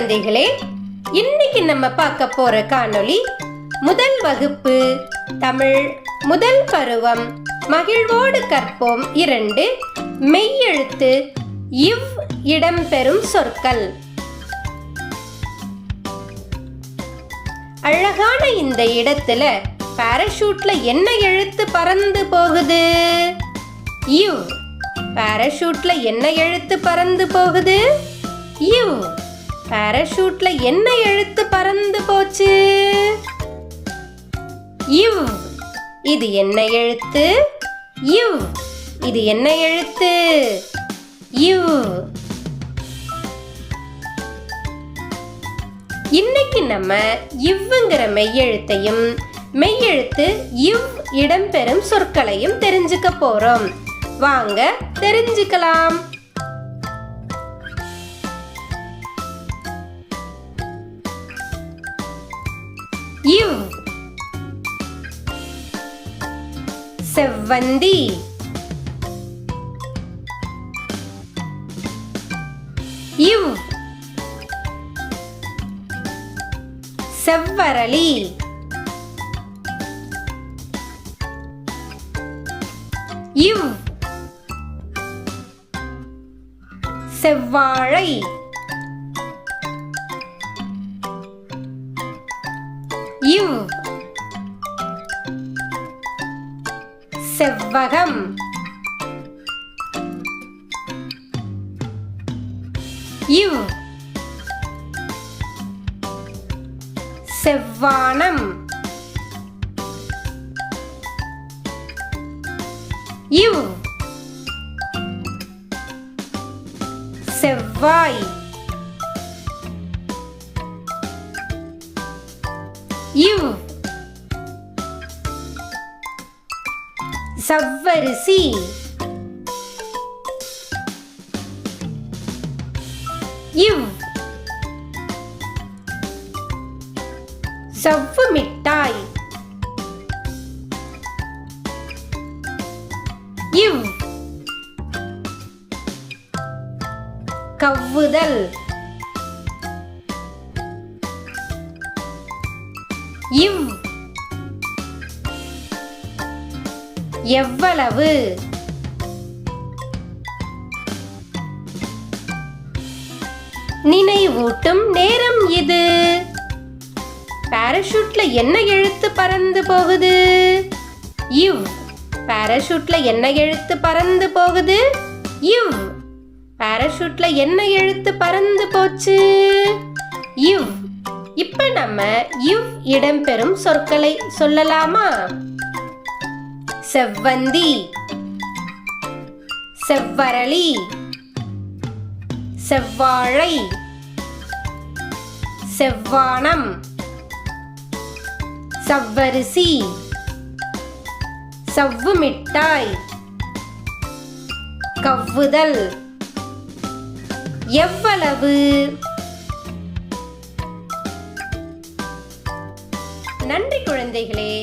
குழந்தைகளே, இன்னைக்கு நம்ம பார்க்க போற காணொளி முதல் வகுப்பு தமிழ் முதல் பருவம் மகிழ்வோடு கற்போம் 2 மெய்யெழுத்து இவ் இடம்பெறும் சொற்கள். அழகான இந்த இடத்துல பாராசூட்ல என்ன எழுத்து பறந்து போகுது? இவ். பாராசூட்ல என்ன எழுத்து பறந்து போகுது? இவ். பாராசூட்ல என்ன எழுத்து பறந்து போச்சு? இவ். இது என்ன எழுத்து? இவ். இது என்ன எழுத்து? இவ். இன்னைக்கு நம்ம இவ்வுங்கிற மெய்யெழுத்தையும் மெய்யெழுத்து இவ் இடம்பெறும் சொற்களையும் தெரிஞ்சுக்க போறோம். வாங்க தெரிஞ்சுக்கலாம். இவ். செவ்வந்தி. இவ். செவ்வரளி. இவ். செவ்வாழை. இவ். செவ்வகம். இவ். செவ்வானம். இவ். செவ்வாய். இவ். சவ்வரிசி. இவ். சவ்வு மிட்டாய். இவ். கவ்வுதல். இவ். எவ்வளவு. நினைவூட்டும் நேரம் இது. பாராசூட்ல என்ன எழுத்து பறந்து போகுது? இவ். பாராசூட்ல என்ன எழுத்து பறந்து போகுது? இவ். பாராசூட்ல என்ன எழுத்து பறந்து போச்சு? இவ். இப்ப நம்ம இவ் இடம்பெறும் சொற்களை சொல்லலாமா? செவ்வந்தி, செவ்வரளி, செவ்வாழை, செவ்வானம், சவ்வரிசி, சவ்வு மிட்டாய், கவ்வுதல், எவ்வளவு. நன்றி குழந்தைகளே.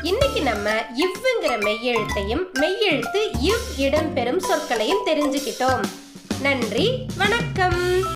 இன்னைக்கு நம்ம இவ்வுங்கிற மெய்யெழுத்தையும் மெய்யெழுத்து இவ் இடம்பெறும் சொற்களையும் தெரிஞ்சுக்கிட்டோம். நன்றி, வணக்கம்.